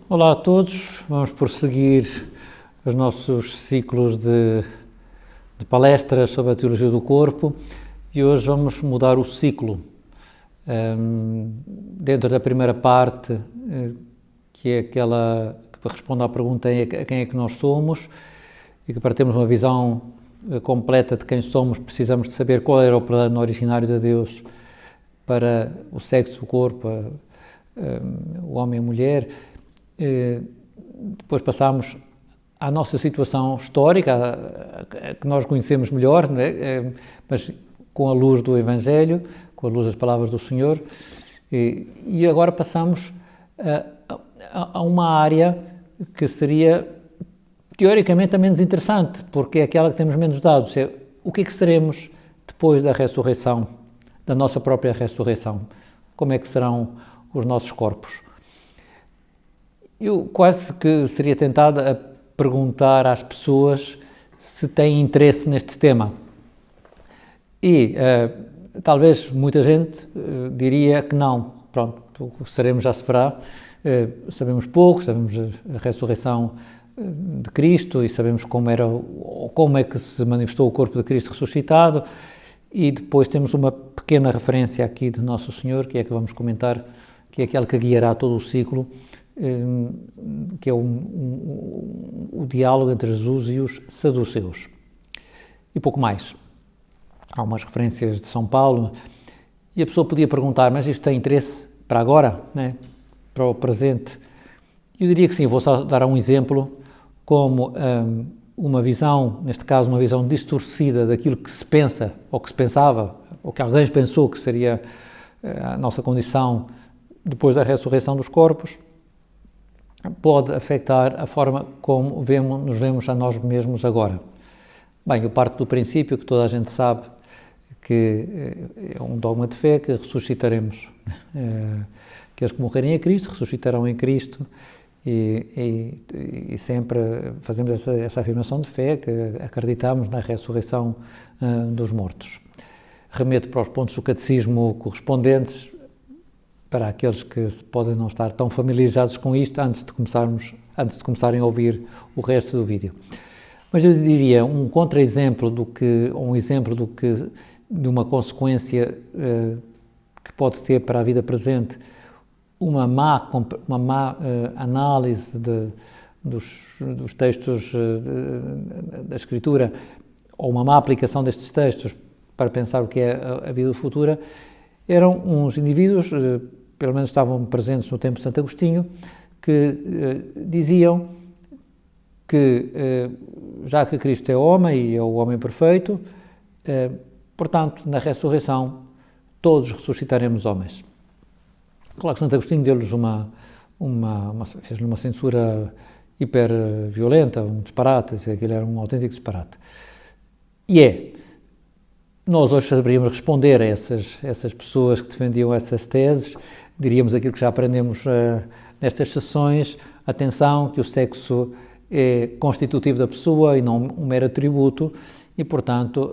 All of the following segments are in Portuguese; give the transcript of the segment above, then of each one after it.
Olá a todos, vamos prosseguir os nossos ciclos de palestras sobre a teologia do corpo e hoje vamos mudar o ciclo. Dentro da primeira parte, que é aquela que responde à pergunta a quem é que nós somos, e que para termos uma visão completa de quem somos precisamos de saber qual era o plano originário de Deus para o sexo, o corpo, o homem e a mulher. Depois passamos à nossa situação histórica, a que nós conhecemos melhor, não é? Mas com a luz do Evangelho, com a luz das palavras do Senhor, e agora passamos a uma área que seria teoricamente a menos interessante, porque é aquela que temos menos dados, é o que é que seremos depois da ressurreição, da nossa própria ressurreição, como é que serão os nossos corpos. Eu quase que seria tentado a perguntar às pessoas se têm interesse neste tema. E talvez muita gente diria que não. Pronto, o que seremos já se verá. Sabemos pouco, sabemos a ressurreição de Cristo e sabemos como é que se manifestou o corpo de Cristo ressuscitado, e depois temos uma pequena referência aqui de Nosso Senhor, que é que vamos comentar, que é aquela que guiará todo o ciclo, que é o diálogo entre Jesus e os saduceus. E pouco mais. Há umas referências de São Paulo, e a pessoa podia perguntar, mas isto tem interesse para agora, né? Para o presente? Eu diria que sim, vou só dar um exemplo, como uma visão, neste caso uma visão distorcida daquilo que se pensa, ou que se pensava, ou que alguém pensou que seria a nossa condição depois da ressurreição dos corpos, pode afetar a forma como nos vemos a nós mesmos agora. Bem, eu parto do princípio que toda a gente sabe que é um dogma de fé, que ressuscitaremos. Aqueles que morrerem em Cristo ressuscitarão em Cristo, e sempre fazemos essa afirmação de fé, que acreditamos na ressurreição dos mortos. Remeto para os pontos do catecismo correspondentes, para aqueles que podem não estar tão familiarizados com isto antes de começarem a ouvir o resto do vídeo. Mas eu diria um contra-exemplo de uma consequência que pode ter para a vida presente uma má análise dos textos da Escritura, ou uma má aplicação destes textos para pensar o que é a vida futura. Eram uns indivíduos, pelo menos estavam presentes no tempo de Santo Agostinho, que diziam que, já que Cristo é homem e é o homem perfeito, portanto, na ressurreição, todos ressuscitaremos homens. Claro que Santo Agostinho deu-lhes fez-lhe uma censura hiper violenta, um disparate, aquilo era um autêntico disparate. Nós hoje saberíamos responder a essas pessoas que defendiam essas teses, diríamos aquilo que já aprendemos nestas sessões: atenção, que o sexo é constitutivo da pessoa e não um mero atributo, e, portanto,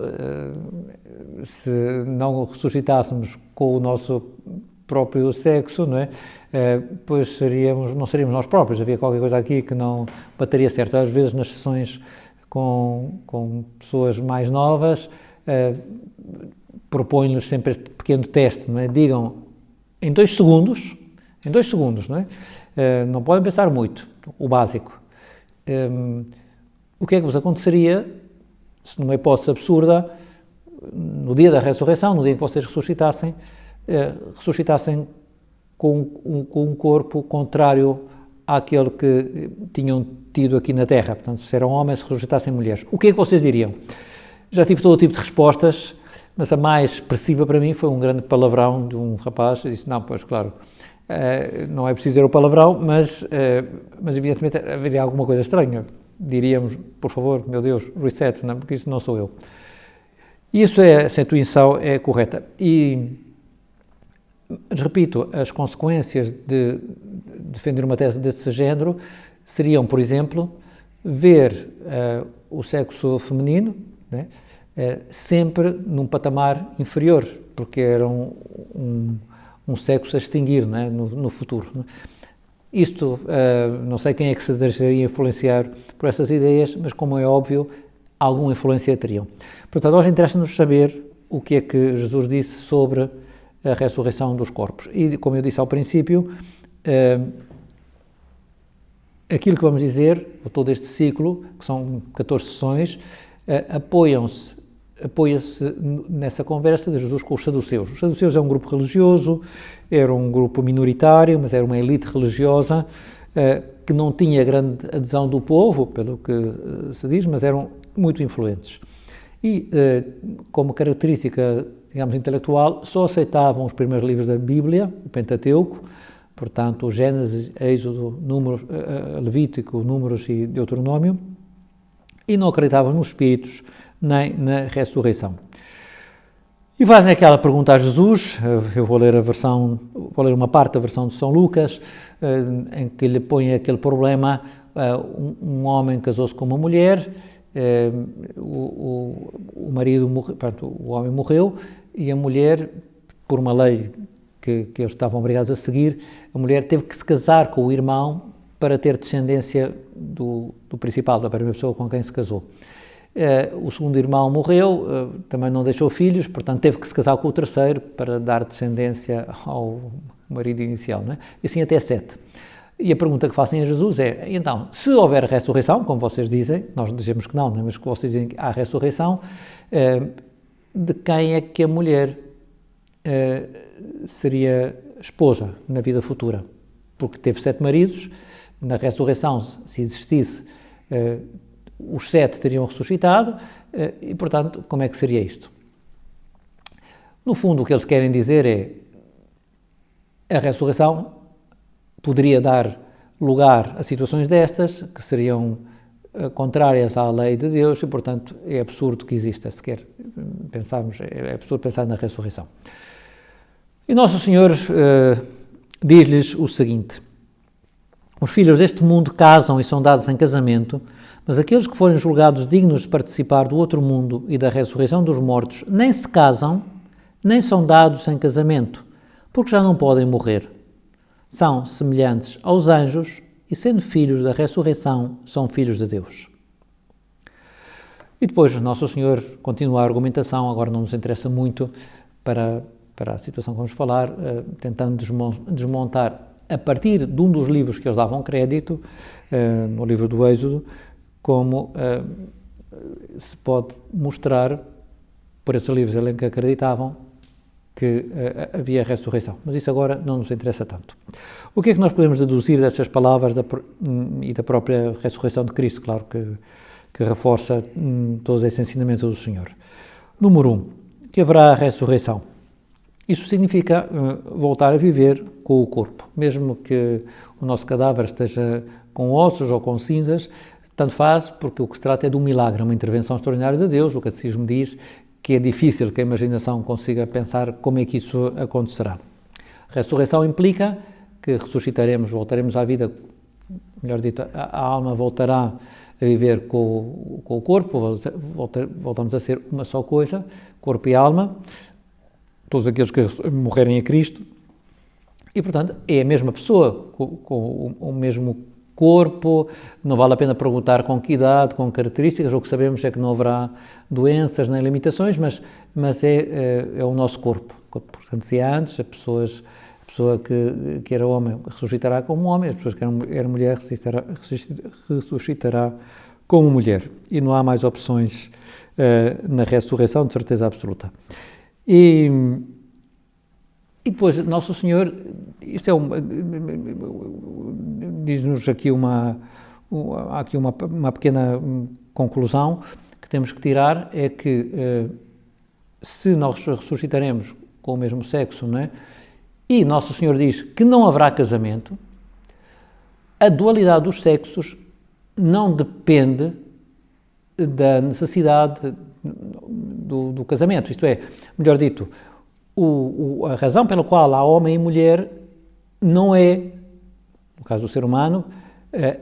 se não ressuscitássemos com o nosso próprio sexo, não é? Pois não seríamos nós próprios. Havia qualquer coisa aqui que não bateria certo. Às vezes, nas sessões com pessoas mais novas, proponho-lhes sempre este pequeno teste, não é? Digam em 2 segundos, não é? Não podem pensar muito, o básico. O que é que vos aconteceria se, numa hipótese absurda, no dia da ressurreição, no dia em que vocês ressuscitassem com um corpo contrário àquele que tinham tido aqui na Terra? Portanto, se eram homens, se ressuscitassem mulheres. O que é que vocês diriam? Já tive todo o tipo de respostas, mas a mais expressiva para mim foi um grande palavrão de um rapaz. Eu disse, não, pois claro, não é preciso dizer o palavrão, mas evidentemente haveria alguma coisa estranha. Diríamos, por favor, meu Deus, reset, não, porque isso não sou eu. Essa intuição é correta. Mas repito, as consequências de defender uma tese desse género seriam, por exemplo, ver o sexo feminino, né, sempre num patamar inferior, porque era um sexo a extinguir, né, no futuro. Né? Isto, não sei quem é que se deixaria influenciar por essas ideias, mas como é óbvio, alguma influência teriam. Portanto, nós interessa-nos saber o que é que Jesus disse sobre a ressurreição dos corpos. E, como eu disse ao princípio, aquilo que vamos dizer, todo este ciclo, que são 14 sessões, apoia-se nessa conversa de Jesus com os saduceus. Os saduceus é um grupo religioso, era um grupo minoritário, mas era uma elite religiosa que não tinha grande adesão do povo, pelo que se diz, mas eram muito influentes. E, como característica, digamos, intelectual, só aceitavam os primeiros livros da Bíblia, o Pentateuco, portanto, Gênesis, Êxodo, Números, Levítico, Números e Deuteronômio, e não acreditavam nos espíritos nem na ressurreição. E fazem aquela pergunta a Jesus, eu vou ler uma parte da versão de São Lucas, em que lhe põe aquele problema, um homem casou-se com uma mulher, o marido, portanto, o homem morreu, e a mulher, por uma lei que eles estavam obrigados a seguir, a mulher teve que se casar com o irmão para ter descendência do principal, da primeira pessoa com quem se casou. O segundo irmão morreu, também não deixou filhos, portanto teve que se casar com o terceiro para dar descendência ao marido inicial, não é? E assim até 7. E a pergunta que fazem a Jesus é, então, se houver ressurreição, como vocês dizem, nós dizemos que não, mas que vocês dizem que há ressurreição, de quem é que a mulher seria esposa na vida futura? Porque teve 7 maridos, na ressurreição, se existisse, os 7 teriam ressuscitado, e, portanto, como é que seria isto? No fundo, o que eles querem dizer é a ressurreição poderia dar lugar a situações destas, que seriam contrárias à lei de Deus, e, portanto, é absurdo que exista sequer pensarmos, é absurdo pensar na ressurreição. E Nosso Senhor diz-lhes o seguinte: os filhos deste mundo casam e são dados em casamento, mas aqueles que forem julgados dignos de participar do outro mundo e da ressurreição dos mortos nem se casam, nem são dados em casamento, porque já não podem morrer. São semelhantes aos anjos e, sendo filhos da ressurreição, são filhos de Deus. E depois Nosso Senhor continua a argumentação, agora não nos interessa muito para a situação que vamos falar, tentando desmontar, a partir de um dos livros que eles davam crédito, no livro do Êxodo, como se pode mostrar, por esses livros em que acreditavam, que havia ressurreição. Mas isso agora não nos interessa tanto. O que é que nós podemos deduzir destas palavras e da própria ressurreição de Cristo? Claro que reforça todos esses ensinamentos do Senhor. Número 1, que haverá ressurreição. Isso significa voltar a viver com o corpo. Mesmo que o nosso cadáver esteja com ossos ou com cinzas, tanto faz, porque o que se trata é de um milagre, uma intervenção extraordinária de Deus. O Catecismo diz que é difícil que a imaginação consiga pensar como é que isso acontecerá. A ressurreição implica que ressuscitaremos, voltaremos à vida, melhor dito, a alma voltará a viver com o corpo, voltamos a ser uma só coisa, corpo e alma, todos aqueles que morrerem a Cristo, e, portanto, é a mesma pessoa, com o mesmo corpo. Não vale a pena perguntar com que idade, com características. O que sabemos é que não haverá doenças nem limitações, mas é o nosso corpo. Portanto, se antes a pessoa que era homem ressuscitará como homem, as pessoas que eram mulher ressuscitará como mulher. E não há mais opções na ressurreição, de certeza absoluta. E depois, Nosso Senhor, isto é diz-nos aqui uma pequena conclusão que temos que tirar, é que se nós ressuscitaremos com o mesmo sexo, não é? E Nosso Senhor diz que não haverá casamento, a dualidade dos sexos não depende da necessidade do casamento, isto é, melhor dito, a razão pela qual há homem e mulher não é, no caso do ser humano,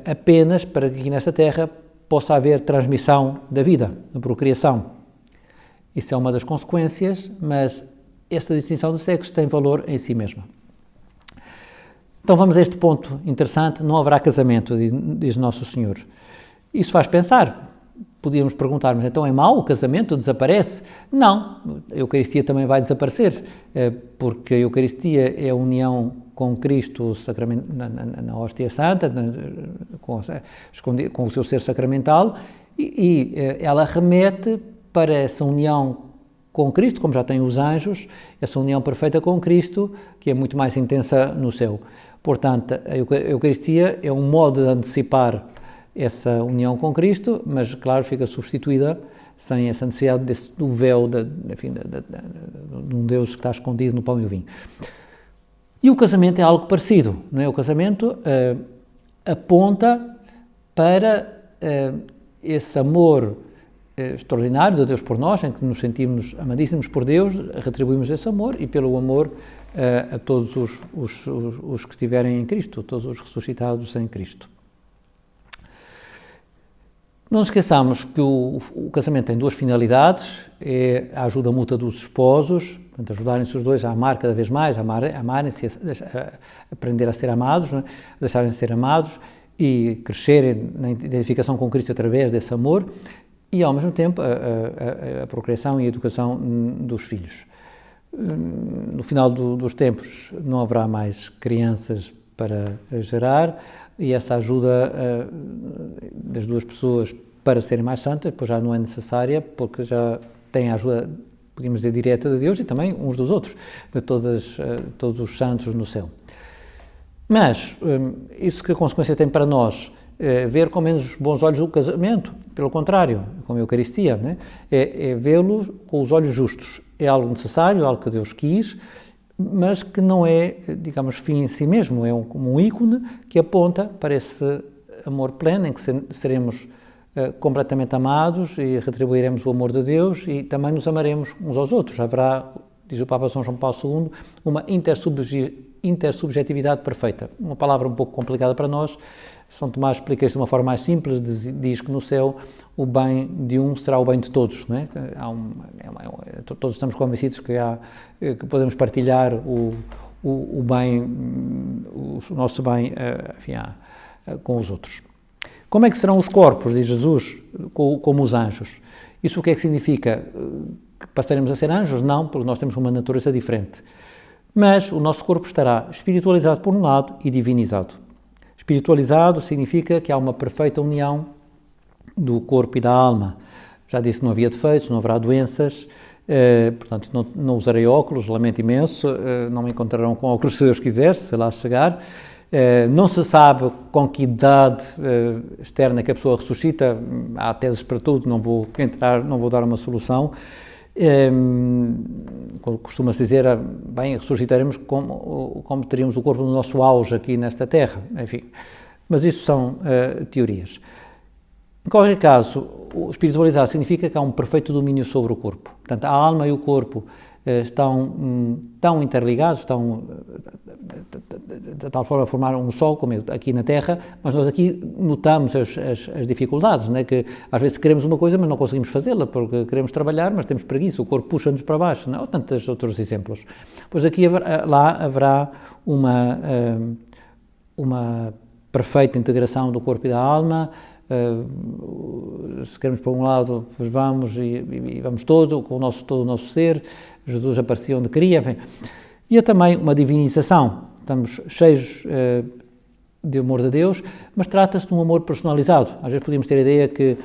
apenas para que aqui nesta Terra possa haver transmissão da vida, da procriação. Isso é uma das consequências, mas esta distinção de sexo tem valor em si mesma. Então vamos a este ponto interessante, não haverá casamento, diz Nosso Senhor. Isso faz pensar. Podíamos perguntar, mas então é mau o casamento? Desaparece? Não, a Eucaristia também vai desaparecer, porque a Eucaristia é a união com Cristo na hóstia santa, com o seu ser sacramental, e ela remete para essa união com Cristo, como já tem os anjos, essa união perfeita com Cristo, que é muito mais intensa no céu. Portanto, a Eucaristia é um modo de antecipar essa união com Cristo, mas, claro, fica substituída sem essa necessidade do véu, de um Deus que está escondido no pão e no vinho. E o casamento é algo parecido, não é? O casamento aponta para esse amor extraordinário de Deus por nós, em que nos sentimos amadíssimos por Deus, retribuímos esse amor e pelo amor a todos os que estiverem em Cristo, todos os ressuscitados em Cristo. Não nos esqueçamos que o casamento tem duas finalidades, é a ajuda mútua dos esposos, portanto, ajudarem-se os dois a amar cada vez mais, a amarem-se, a aprender a ser amados, a deixarem-se ser amados e crescerem na identificação com Cristo através desse amor e, ao mesmo tempo, a procriação e a educação dos filhos. No final dos tempos não haverá mais crianças para gerar, e essa ajuda das duas pessoas para serem mais santas, pois já não é necessária, porque já têm a ajuda, podemos dizer, direta de Deus e também uns dos outros, de todos os santos no céu. Mas isso que a consequência tem para nós, ver com menos bons olhos o casamento, pelo contrário, como a Eucaristia, né? É vê-lo com os olhos justos. É algo necessário, algo que Deus quis, mas que não é, digamos, fim em si mesmo, é como um ícone que aponta para esse amor pleno em que seremos completamente amados e retribuiremos o amor de Deus e também nos amaremos uns aos outros. Haverá, diz o Papa São João Paulo II, uma intersubjetividade perfeita. Uma palavra um pouco complicada para nós. São Tomás explica isto de uma forma mais simples, diz que no céu o bem de um será o bem de todos, não é? Todos estamos convencidos que podemos partilhar o bem, o nosso bem, enfim, com os outros. Como é que serão os corpos, diz Jesus, como os anjos? Isso o que é que significa? Que passaremos a ser anjos? Não, porque nós temos uma natureza diferente. Mas o nosso corpo estará espiritualizado por um lado e divinizado. Espiritualizado significa que há uma perfeita união do corpo e da alma. Já disse que não havia defeitos, não haverá doenças, portanto não usarei óculos, lamento imenso, não me encontrarão com óculos se Deus quiser, se lá chegar. Não se sabe com que idade externa que a pessoa ressuscita, há teses para tudo, não vou dar uma solução. Costuma-se dizer, bem, ressuscitaremos como teríamos o corpo no nosso auge aqui nesta terra, enfim, mas isso são teorias. Em qualquer caso, o espiritualizado significa que há um perfeito domínio sobre o corpo, portanto a alma e o corpo estão tão interligados, estão de tal forma a formar um só, como aqui na Terra, mas nós aqui notamos as dificuldades, não é? Que às vezes queremos uma coisa, mas não conseguimos fazê-la, porque queremos trabalhar, mas temos preguiça, o corpo puxa-nos para baixo, não é? Ou tantos outros exemplos. Pois aqui lá haverá uma perfeita integração do corpo e da alma. Se queremos para um lado, pois vamos e vamos todo o nosso ser. Jesus aparecia onde queria, enfim. E há também uma divinização. Estamos cheios de amor de Deus, mas trata-se de um amor personalizado. Às vezes podíamos ter a ideia que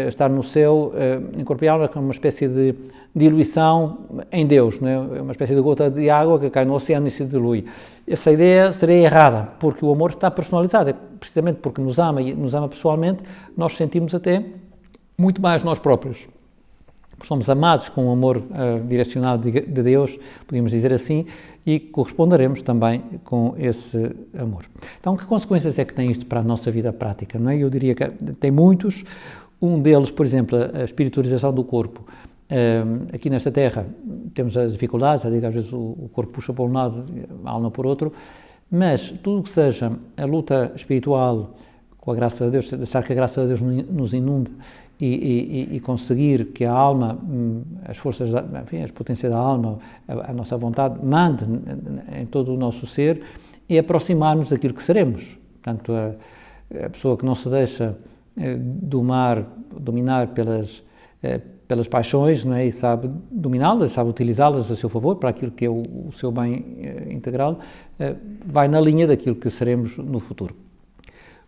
estar no céu, em corpo e alma, é uma espécie de diluição em Deus, não é? Uma espécie de gota de água que cai no oceano e se dilui. Essa ideia seria errada, porque o amor está personalizado. É precisamente porque nos ama e nos ama pessoalmente, nós sentimos até muito mais nós próprios. Somos amados com um amor direcionado de Deus, podíamos dizer assim, e corresponderemos também com esse amor. Então, que consequências é que tem isto para a nossa vida prática? Não é? Eu diria que tem muitos. Um deles, por exemplo, a espiritualização do corpo. Aqui nesta Terra temos as dificuldades, às vezes o corpo puxa para um lado, a alma por outro, mas tudo o que seja a luta espiritual com a graça de Deus, deixar que a graça de Deus nos inunde e conseguir que a alma, as forças, enfim, as potências da alma, a nossa vontade, mande em todo o nosso ser, é aproximar-nos daquilo que seremos. Portanto, a pessoa que não se deixa dominar pelas paixões, não é? E sabe dominá-las, sabe utilizá-las a seu favor, para aquilo que é o seu bem integral, vai na linha daquilo que seremos no futuro.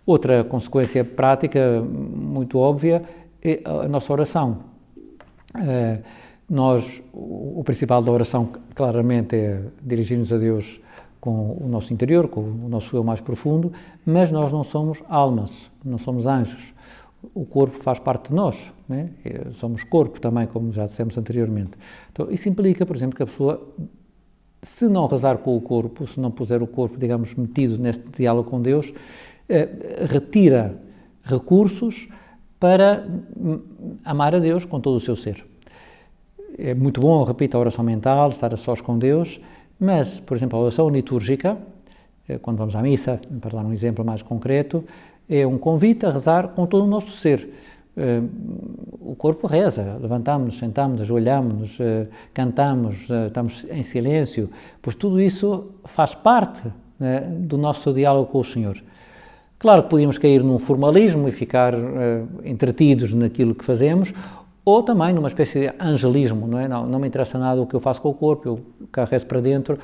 Outra consequência prática muito óbvia é a nossa oração. O principal da oração, claramente, é dirigir-nos a Deus com o nosso interior, com o nosso eu mais profundo, mas nós não somos almas, não somos anjos. O corpo faz parte de nós, né? Somos corpo também, como já dissemos anteriormente. Então, isso implica, por exemplo, que a pessoa, se não rezar com o corpo, se não puser o corpo, digamos, metido neste diálogo com Deus, retira recursos para amar a Deus com todo o seu ser. É muito bom, repito, a oração mental, estar a sós com Deus, mas, por exemplo, a oração litúrgica, quando vamos à missa, para dar um exemplo mais concreto, é um convite a rezar com todo o nosso ser. O corpo reza, levantamos-nos, sentamos, ajoelhamos-nos, cantamos, estamos em silêncio, pois tudo isso faz parte do nosso diálogo com o Senhor. Claro que podíamos cair num formalismo e ficar entretidos naquilo que fazemos, ou também numa espécie de angelismo, não é? Não me interessa nada o que eu faço com o corpo, eu carrego para dentro.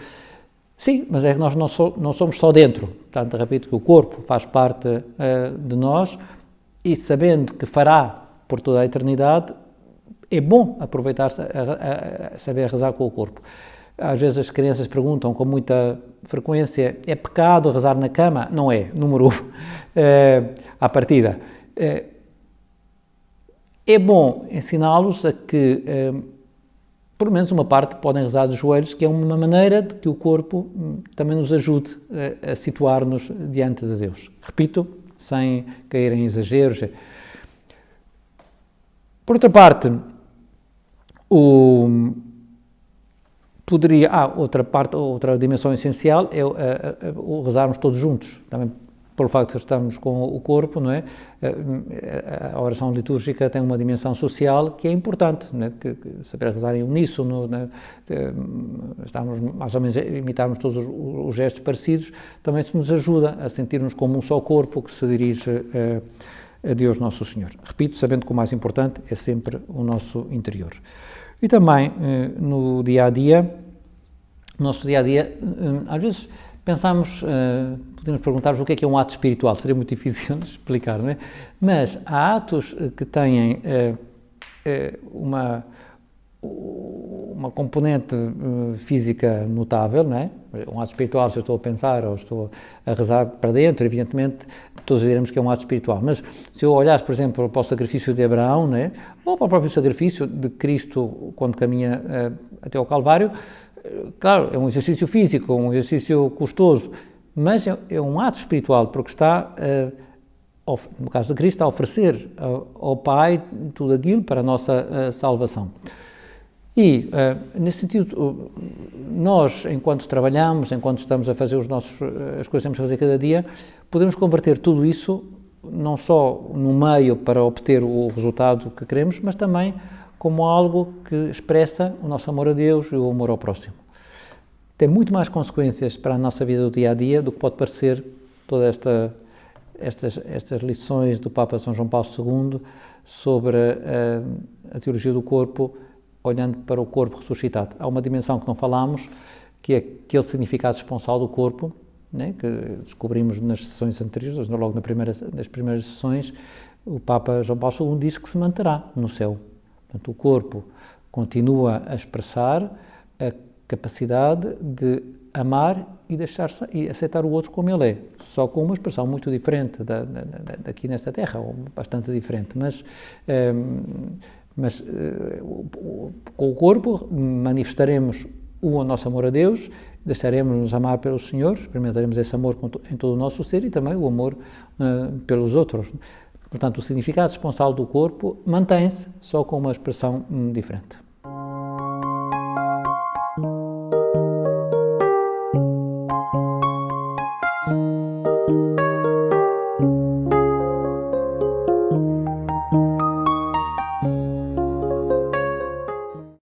Sim, mas é que nós não somos só dentro. Portanto, repito que o corpo faz parte de nós e, sabendo que fará por toda a eternidade, é bom aproveitar a saber rezar com o corpo. Às vezes as crianças perguntam com muita frequência: é pecado rezar na cama? Não é, número 1, à partida. É bom ensiná-los a que, pelo menos uma parte, podem rezar de joelhos, que é uma maneira de que o corpo também nos ajude a situar-nos diante de Deus. Repito, sem cair em exageros. Por outra parte, outra dimensão essencial é o rezarmos todos juntos, também pelo facto de estarmos com o corpo, não é? A oração litúrgica tem uma dimensão social que é importante, não é? Que saber rezar em uníssono, não é? Estarmos mais ou menos a imitarmos todos os gestos parecidos, também se nos ajuda a sentir-nos como um só corpo que se dirige a Deus Nosso Senhor. Repito, sabendo que o mais importante é sempre o nosso interior. E também no dia-a-dia, nosso dia-a-dia, às vezes pensamos, podemos perguntar-nos o que é um ato espiritual, seria muito difícil explicar, não é? Mas há atos que têm uma componente física notável, não é? Um ato espiritual, se eu estou a pensar ou estou a rezar para dentro, evidentemente todos diremos que é um ato espiritual, mas se eu olhasse, por exemplo, para o sacrifício de Abraão, não é? Ou para o próprio sacrifício de Cristo quando caminha até ao Calvário, claro, é um exercício físico, um exercício custoso, mas é um ato espiritual, porque está, no caso de Cristo, a oferecer ao Pai tudo aquilo para a nossa salvação. E, nesse sentido, nós, enquanto trabalhamos, enquanto estamos a fazer as coisas que temos a fazer cada dia, podemos converter tudo isso, não só no meio para obter o resultado que queremos, mas também como algo que expressa o nosso amor a Deus e o amor ao próximo. Tem muito mais consequências para a nossa vida do dia-a-dia do que pode parecer todas estas lições do Papa São João Paulo II sobre a teologia do corpo, olhando para o corpo ressuscitado. Há uma dimensão que não falámos, que é aquele significado esponsal do corpo, né, que descobrimos nas sessões anteriores, logo nas primeiras sessões. O Papa João Paulo II diz que se manterá no céu. Portanto, o corpo continua a expressar a capacidade de amar e aceitar o outro como ele é, só com uma expressão muito diferente daqui nesta terra, ou bastante diferente, mas com o corpo manifestaremos o nosso amor a Deus, deixaremos-nos amar pelo Senhor, experimentaremos esse amor em todo o nosso ser e também o amor pelos outros. Portanto, o significado esponsal do corpo mantém-se, só com uma expressão diferente.